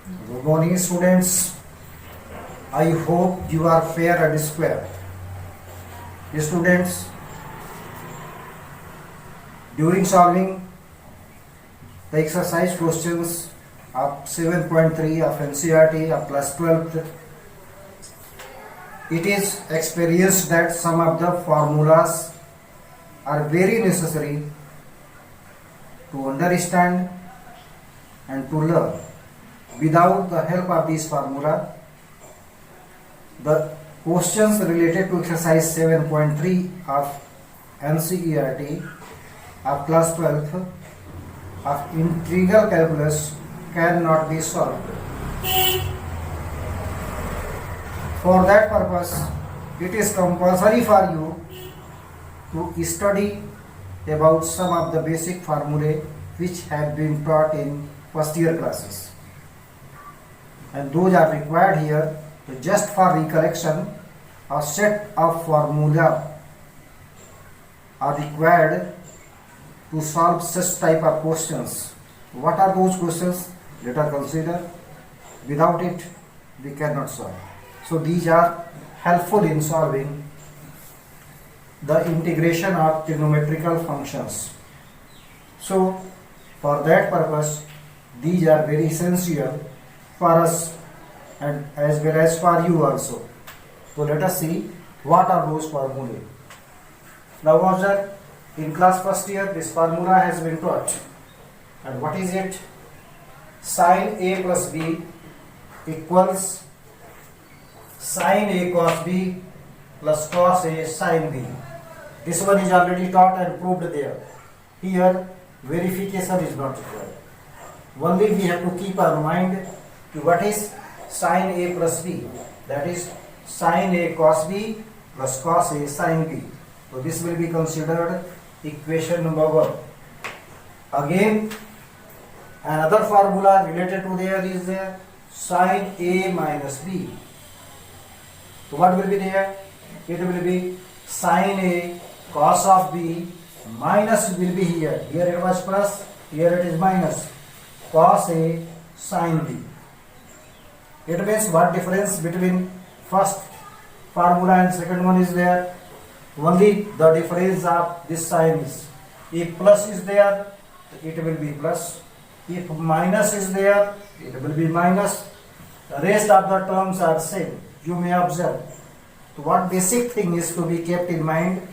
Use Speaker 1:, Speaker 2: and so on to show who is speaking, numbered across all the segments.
Speaker 1: Good morning, students. I hope you are fair and square. Students, during solving the exercise questions of 7.3 of NCERT of class 12th, it is experienced that some of the formulas are very necessary to understand and to learn. Without the help of this formula, the questions related to exercise 7.3 of NCERT of class 12th of integral calculus cannot be solved. For that purpose, it is compulsory for you to study about some of the basic formulae which have been taught in first year classes. And those are required here. Just for recollection, a set of formula are required to solve such type of questions. What are those questions? Let us consider. Without it, we cannot solve. So these are helpful in solving the integration of trigonometrical functions. So for that purpose, these are very essential for us and as well as for you also. So let us see what are those formulae. Now observe, in class first year this formula has been taught. And what is it? Sin A plus B equals sin A cos B plus cos A sin B. This one is already taught and proved there. Here verification is not required. Only we have to keep our mind to what is sin A plus B, that is sin A cos B plus cos A sin B. So this will be considered equation number 1. Again, another formula related to there is there sin A minus B. So what will be there? It will be sin A cos of B minus will be here. Here it was plus, here it is minus. Cos A sin B. It means what difference between first formula and second one is there? Only the difference of this sign is. If plus is there, it will be plus. If minus is there, it will be minus. The rest of the terms are same. You may observe. So what basic thing is to be kept in mind?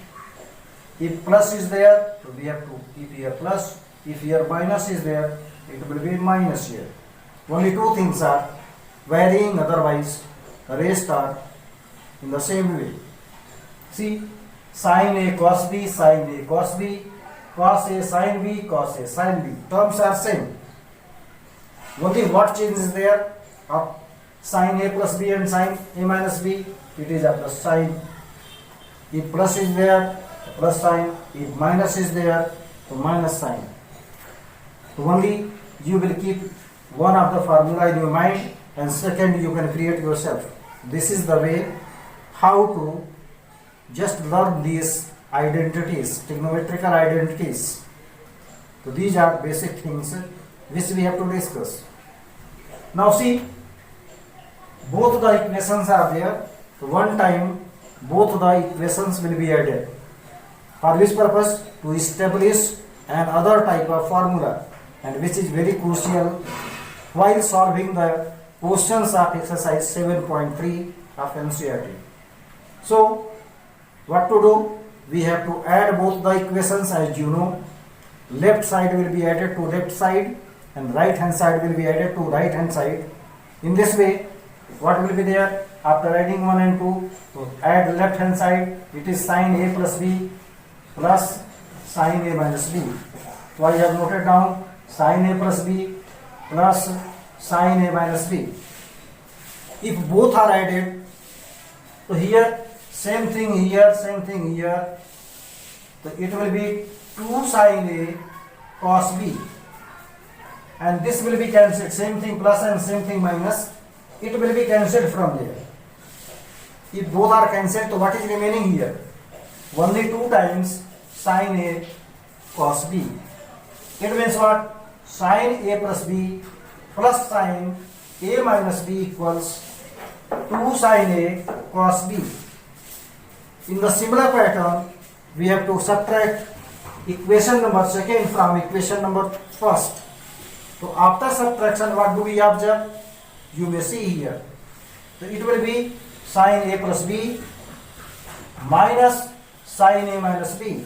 Speaker 1: If plus is there, so we have to keep here plus. If here minus is there, it will be minus here. Only two things are varying, otherwise the rest are in the same way. See, sin A cos B, sin A cos B, cos A sin B, cos A sin B. Terms are same. Only what change is there? Of sin A plus B and sin A minus B, it is of the sign. If plus is there, plus sign. If minus is there, so minus sign. So only you will keep one of the formula in your mind, and second you can create yourself. This is the way how to just learn these identities, trigonometrical identities. So these are basic things which we have to discuss. Now see, both the equations are there. So one time both the equations will be added. For which purpose? To establish another type of formula, and which is very crucial while solving the questions of exercise 7.3 of NCERT. So what to do? We have to add both the equations, as you know. Left side will be added to left side and right hand side will be added to right hand side. In this way, what will be there? After adding 1 and 2, so add left hand side, it is sin A plus B plus sin A minus B. So I have noted down sin A plus B plus sin A minus B. If both are added, so here same thing here, same thing here, so it will be 2 sin A cos B, and this will be cancelled, same thing plus and same thing minus, it will be cancelled from there. If both are cancelled, so what is remaining here? Only 2 times sin A cos B. It means what? Sin A plus B plus sin A minus B equals 2 sin A cos B. In the similar pattern, we have to subtract equation number second from equation number first. So after subtraction, what do we observe? You may see here. So it will be sin A plus B minus sin A minus B.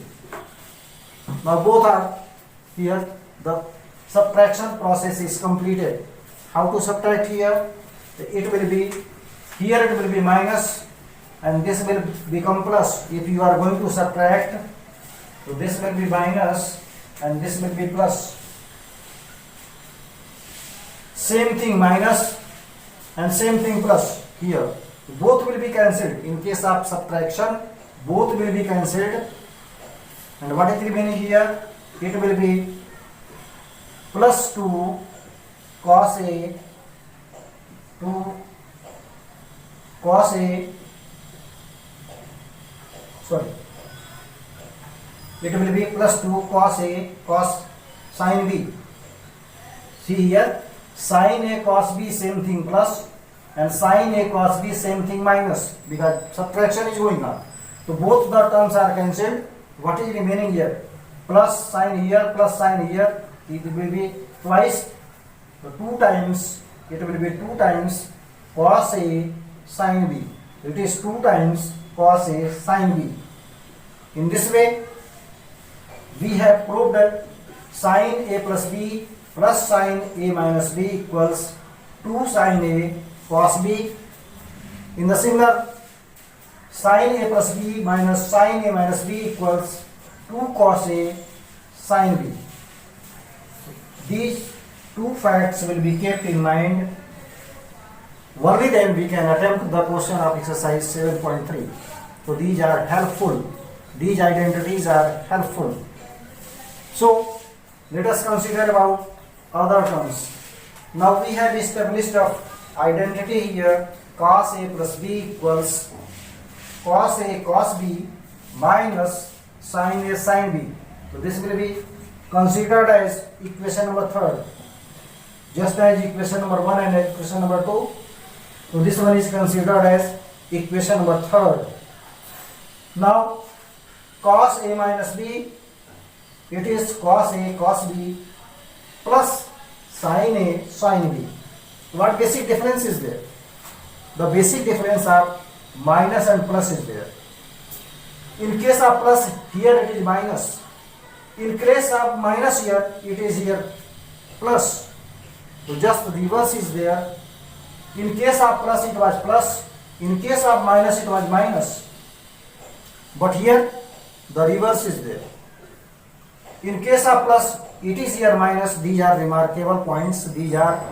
Speaker 1: Now both are here. The subtraction process is completed. How to subtract here? It will be, here it will be minus and this will become plus. If you are going to subtract, so this will be minus and this will be plus. Same thing minus and same thing plus here. Both will be cancelled. In case of subtraction, both will be cancelled. And what is remaining here? It will be plus 2 cos A, 2 cos A, sorry, it will be plus 2 cos A cos sin B. See here, sin A cos B same thing plus and sin A cos B same thing minus, because subtraction is going on. So both the terms are cancelled. What is remaining here? Plus sin here, plus sin here. It will be twice. So 2 times, it will be 2 times cos A sin B. It is 2 times cos A sin B. In this way, we have proved that sin A plus B plus sin A minus B equals 2 sin A cos B. In the similar, sin A plus B minus sin A minus B equals 2 cos A sin B. These two facts will be kept in mind. Only then we can attempt the question of exercise 7.3. So these are helpful. These identities are helpful. So let us consider about other terms. Now we have established of identity here, cos A plus B equals cos A cos B minus sin A sin B. So this will be considered as equation number 3rd. Just as equation number 1 and equation number 2. So this one is considered as equation number 3rd. Now cos A minus B, it is cos A cos B plus sin A sin B. What basic difference is there? The basic difference of minus and plus is there. In case of plus, here it is minus. In case of minus here, it is here plus. So just the reverse is there. In case of plus, it was plus. In case of minus, it was minus. But here, the reverse is there. In case of plus, it is here minus. These are remarkable points. These are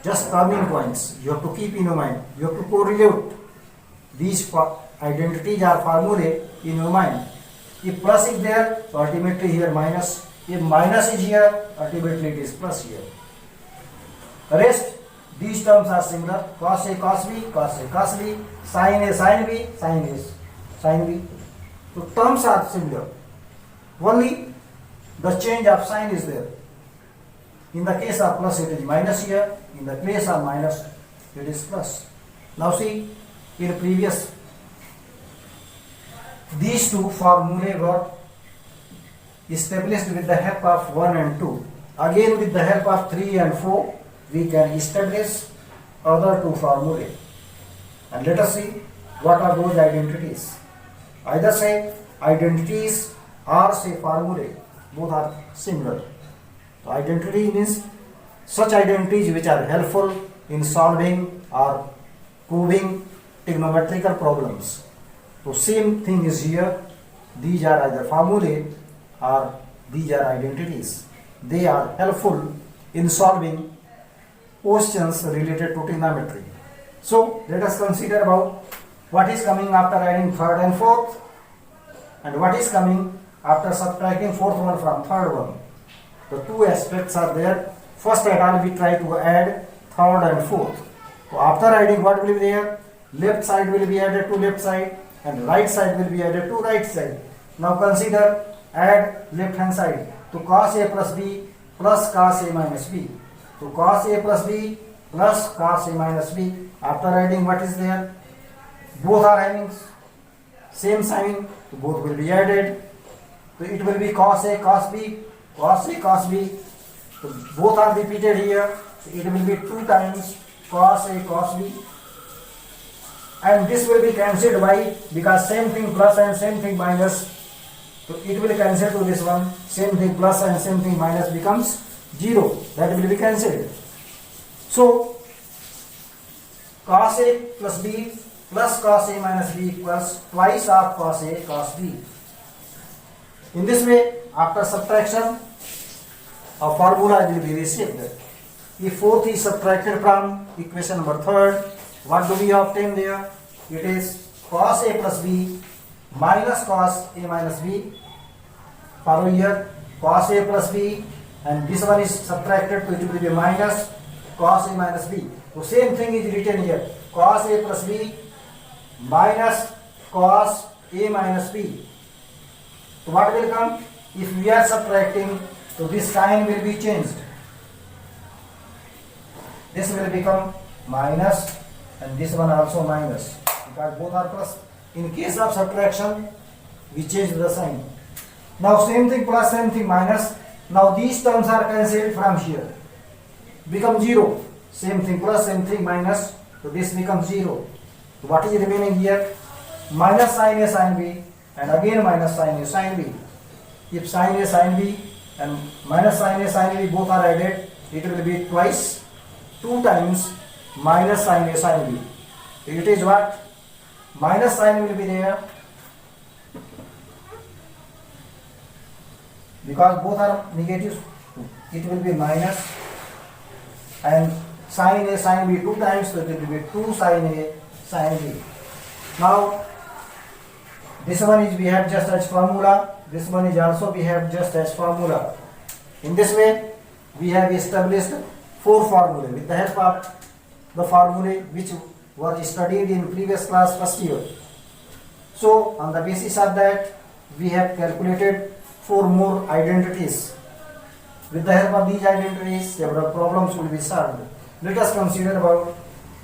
Speaker 1: just turning points. You have to keep in your mind. You have to correlate. These identities are formulae in your mind. If plus is there, so ultimately here minus. If minus is here, ultimately it is plus here. Rest, these terms are similar. Cos A cos B, cos A cos B, sin A sin B, sin A sin B. So terms are similar. Only the change of sign is there. In the case of plus, it is minus here. In the case of minus, it is plus. Now see, in previous, these two formulae were established with the help of 1 and 2. Again, with the help of 3 and 4, we can establish other two formulae. And let us see what are those identities. Either say identities or say formulae. Both are similar. So identity means such identities which are helpful in solving or proving trigonometrical problems. So same thing is here. These are either formulae or these are identities. They are helpful in solving questions related to trigonometry. So let us consider about what is coming after adding third and fourth, and what is coming after subtracting fourth one from third one. The two aspects are there. First at all we try to add third and fourth. So after adding, what will be there? Left side will be added to left side and right side will be added to right side. Now consider add left hand side. So cos A plus B plus cos A minus B. So cos A plus B plus cos A minus B. After adding, what is there? Both are having same sign, so both will be added. So it will be cos A cos B, cos A cos B. So both are repeated here. So it will be 2 times cos A cos B. And this will be cancelled by, because same thing plus and same thing minus. So it will cancel to this one. Same thing plus and same thing minus becomes 0. That will be cancelled. So cos A plus B plus cos A minus B equals twice of cos A cos B. In this way, after subtraction, a formula will be received. If 4th is subtracted from equation number 3rd, what do we obtain there? It is cos A plus B minus cos A minus B. Follow here, cos A plus B, and this one is subtracted, so it will be minus cos A minus B. So same thing is written here, cos A plus B minus cos A minus B. So what will come? If we are subtracting, so this sign will be changed. This will become minus and this one also minus, because both are plus. In case of subtraction, we change the sign. Now same thing plus, same thing minus. Now these terms are cancelled from here. Become 0. Same thing plus, same thing minus. So this becomes 0. So what is remaining here? Minus sin A sin B and again minus sin A sin B. If sin A sin B and minus sin A sin B both are added, it will be twice, 2 times minus sin A sin B. It is what? Minus sign will be there, because both are negatives. It will be minus, and sin A sin B 2 times, so it will be 2 sin A sin B. Now this one is we have just as formula, this one is also we have just as formula. In this way we have established 4 formulae with the help of the formulae which were studied in previous class first year. So on the basis of that, we have calculated 4 more identities. With the help of these identities, several problems will be solved. Let us consider about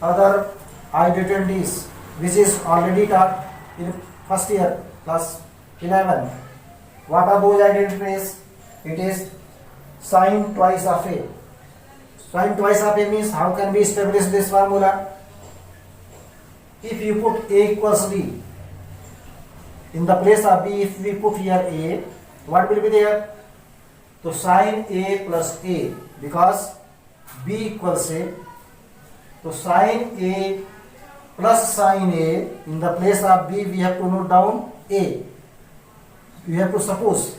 Speaker 1: other identities which is already taught in first year class 11. What are those identities? It is sine twice of A. Sine twice of A means, how can we establish this formula? If you put A equals B, in the place of B, if we put here A, what will be there? So sin A plus A, because B equals A. So sin A plus sin A, in the place of B we have to note down A. We have to suppose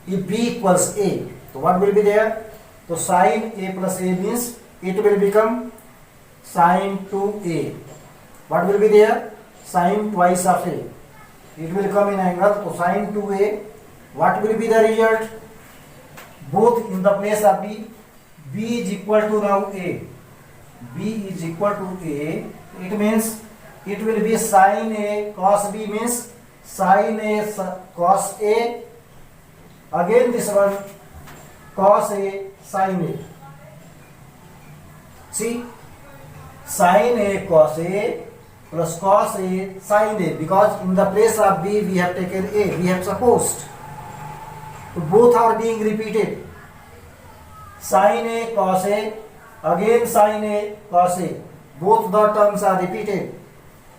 Speaker 1: if B equals A, so what will be there? So sin A plus A means it will become sin 2A. What will be there? Sin twice of A. It will come in angle, so sin 2A. What will be the result? Both in the place of B. B is equal to now A. B is equal to A. It means it will be sin A cos B means sin A cos A. Again this one cos A sin A. See, sin A cos A plus cos A sin A, because in the place of B we have taken A, we have supposed. So both are being repeated. Sin A cos A, again sin A cos A. Both the terms are repeated.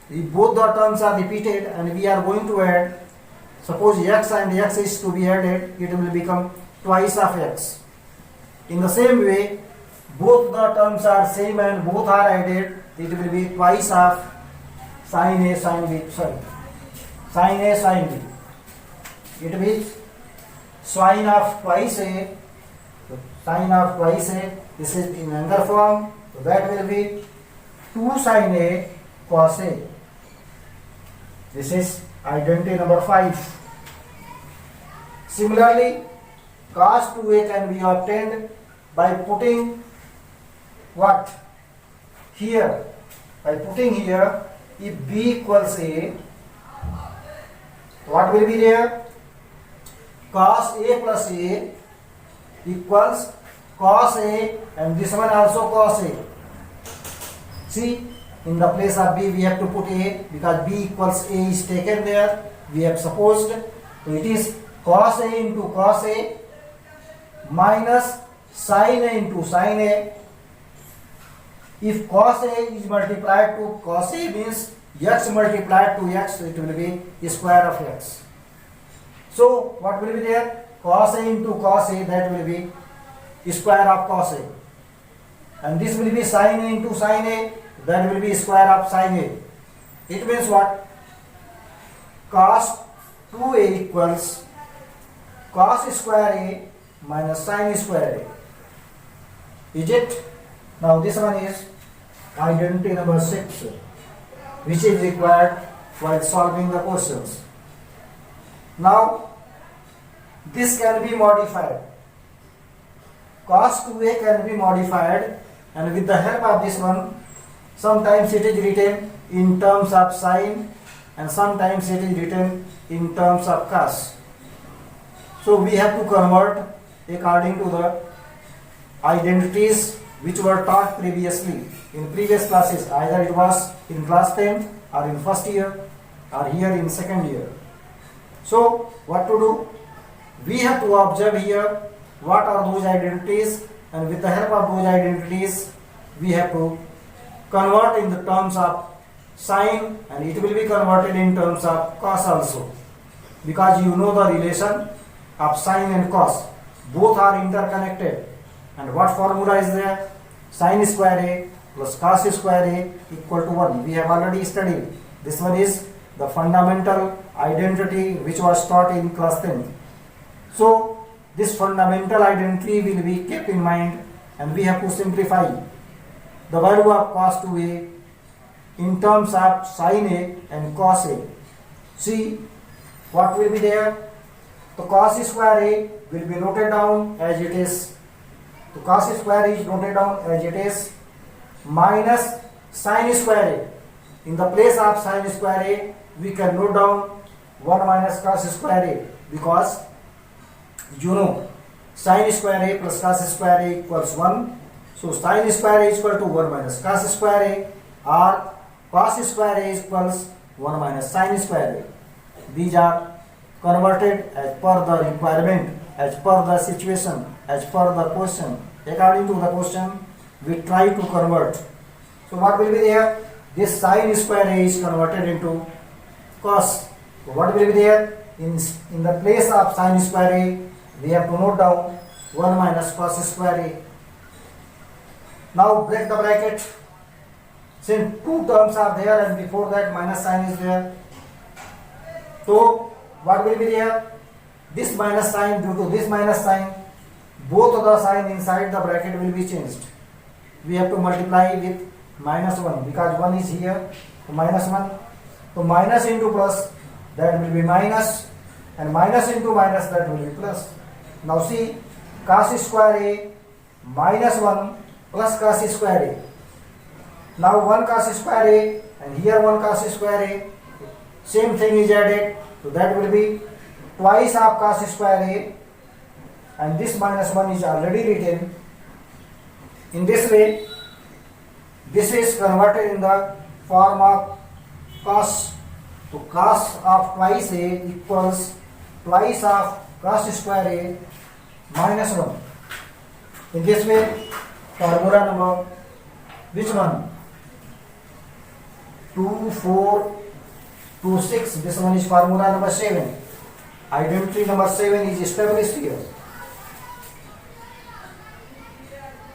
Speaker 1: If both the terms are repeated and we are going to add, suppose x and x is to be added, it will become twice of x. In the same way, both the terms are same and both are added, it will be twice of sin A sin B, sin A sin B. It means sine of twice A, sine of twice A, this is in another form, so that will be 2 sin A cos A. This is identity number 5. Similarly, cos 2A can be obtained by putting what? Here. By putting here, if B equals A, what will be there? Cos A plus A equals cos A, and this one also cos A. See, in the place of b we have to put a, because b equals a is taken there. We have supposed, so it is cos a into cos a minus sin a into sin a. If cos a is multiplied to cos a means x multiplied to x, it will be square of x. So what will be there? Cos a into cos a, that will be square of cos a. And this will be sin a into sin a, that will be square of sin a. It means what? Cos 2a equals cos square a minus sin square a. Is it? Now this one is identity number 6, which is required while solving the questions. Now this can be modified. Cos 2a can be modified, and with the help of this one, sometimes it is written in terms of sin and sometimes it is written in terms of cos. So we have to convert according to the identities which were taught previously in previous classes, either it was in class 10 or in first year or here in second year. So what to do? We have to observe here what are those identities, and with the help of those identities we have to convert in the terms of sin, and it will be converted in terms of cos also, because you know the relation of sin and cos, both are interconnected. And what formula is there? Sin square a plus cos square a equal to 1. We have already studied. This one is the fundamental identity which was taught in class 10. So this fundamental identity will be kept in mind, and we have to simplify the value of cos 2a in terms of sin a and cos a. See what will be there? The cos square a will be noted down as it is. The cos square is noted down as it is minus sin square a. In the place of sin square a, we can note down 1 minus cos square a, because you know sin square a plus cos square a equals 1. So sin square a is equal to 1 minus cos square a, or cos square a equals 1 minus sin square a. These are converted as per the requirement, as per the situation, as per the question. According to the question, we try to convert. So what will be there? This sin square a is converted into cos. So what will be there? In the place of sin square a, we have to note down 1 minus cos square a. Now break the bracket. Since two terms are there and before that minus sign is there, so what will be there? This minus sign, due to this minus sign, both of the sign inside the bracket will be changed. We have to multiply with minus 1, because 1 is here, so minus 1. So minus into plus, that will be minus, and minus into minus, that will be plus. Now see, cos square a minus 1 plus cos square a. Now 1 cos square a and here 1 cos square a, same thing is added, so that will be twice of cos square a, and this minus 1 is already written. In this way, this is converted in the form of cos. So cos of twice a equals twice of cos square a minus 1. In this way, formula number, which one? 2, 4, 2, 6. This one is formula number 7. Identity number 7 is established here.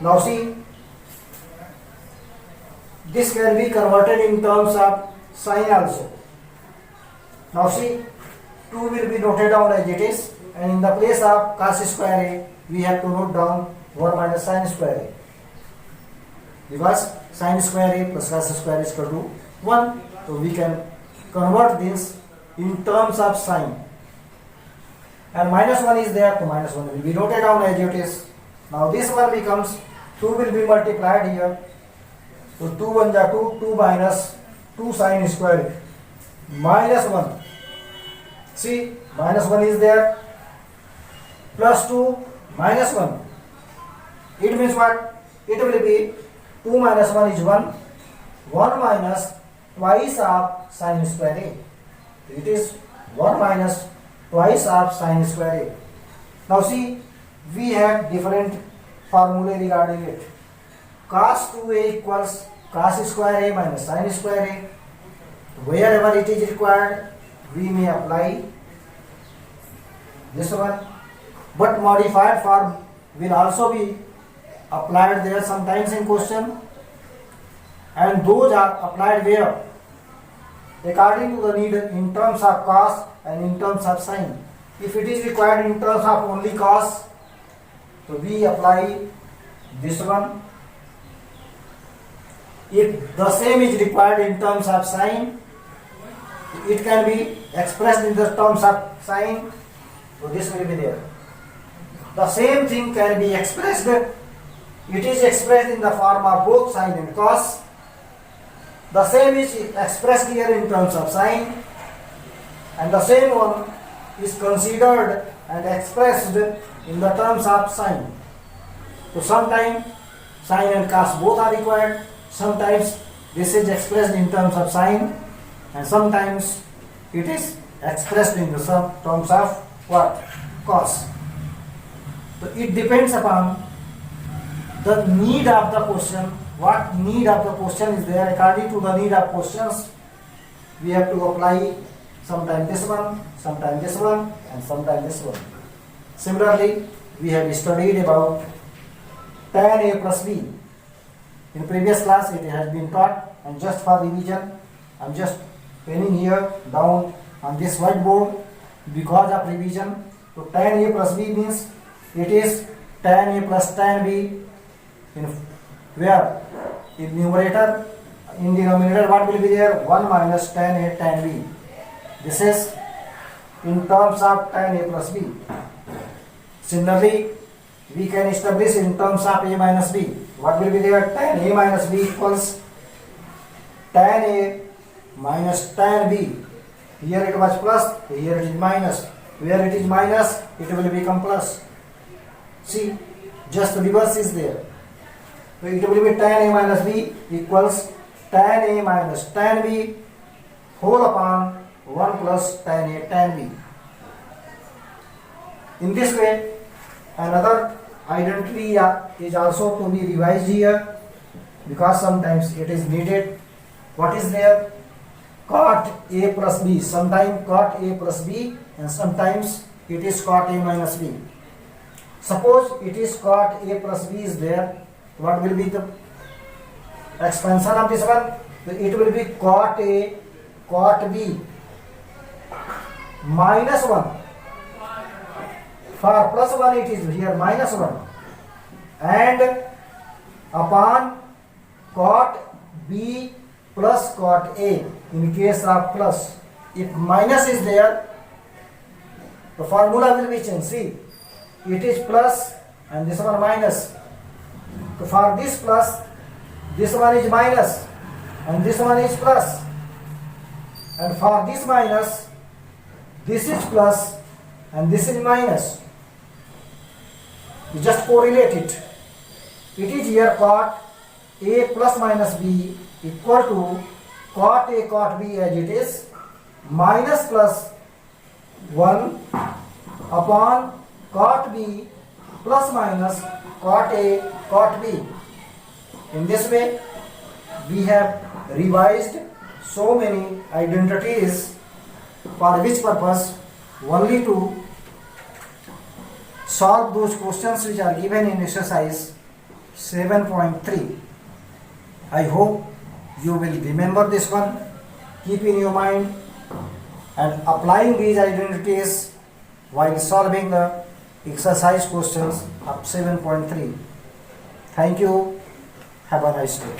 Speaker 1: Now see, this can be converted in terms of sign also. Now see, 2 will be noted down as it is, and in the place of cos square a, we have to note down 1 minus sin square a, because sin square a plus cos square is equal to 1. So we can convert this in terms of sign. And minus 1 is there, so minus 1 will be noted down as it is. Now this one becomes 2 will be multiplied here. So 2 1 ja 2, 2 minus 2 sin square minus 1. See, minus 1 is there, plus 2 minus 1. It means what? It will be 2 minus 1 is 1, 1 minus twice of sine square a. It is 1 minus twice of sine square a. Now see, we have different formulae regarding it. Cos 2a equals cos square a minus sine square a. Wherever it is required, we may apply this one, but modified form will also be applied there sometimes in question, and those are applied where? According to the need in terms of cos and in terms of sine. If it is required in terms of only cos, so we apply this one. If the same is required in terms of sine, it can be expressed in the terms of sine, so this will be there. The same thing can be expressed, it is expressed in the form of both sine and cos. The same is expressed here in terms of sine, and the same one is considered and expressed in the terms of sine. So sometimes sine and cos both are required, sometimes this is expressed in terms of sine, and sometimes it is expressed in the terms of what? Cos. So it depends upon the need of the question. What need of the question is there? According to the need of questions, we have to apply sometime this one, sometime this one, and sometime this one. Similarly, we have studied about tan A plus B. In previous class, it has been taught, and just for revision, I am just penning here down on this whiteboard because of revision. So tan A plus B means it is tan A plus tan B in where? In numerator, in denominator what will be there? 1 minus tan A tan B. This is in terms of tan A plus B. Similarly, we can establish in terms of A minus B. What will be there? Tan A minus B equals tan A minus tan B. Here it was plus, here it is minus. Where it is minus, it will become plus. See, just reverse is there. So it will be tan A minus B equals tan A minus tan B whole upon 1 plus tan A tan B. In this way, another identity is also to be revised here because sometimes it is needed. What is there? Cot A plus B. Sometimes cot A plus B and sometimes it is cot A minus B. Suppose it is cot A plus B is there. What will be the expansion of this one? It will be cot A, cot B minus 1. For plus 1 it is here minus 1. And upon cot B plus cot A in case of plus. If minus is there, the formula will be changed. See, it is plus and this one minus. So for this plus, this one is minus and this one is plus. And for this minus, this is plus and this is minus. You just correlate it. It is here cot A plus minus B equal to cot A cot B as it is minus plus 1 upon cot B plus minus cot A cot B. In this way, we have revised so many identities for which purpose? Only to solve those questions which are given in exercise 7.3. I hope you will remember this one, keep in your mind and applying these identities while solving the exercise questions of 7.3. Thank you. Have a nice day.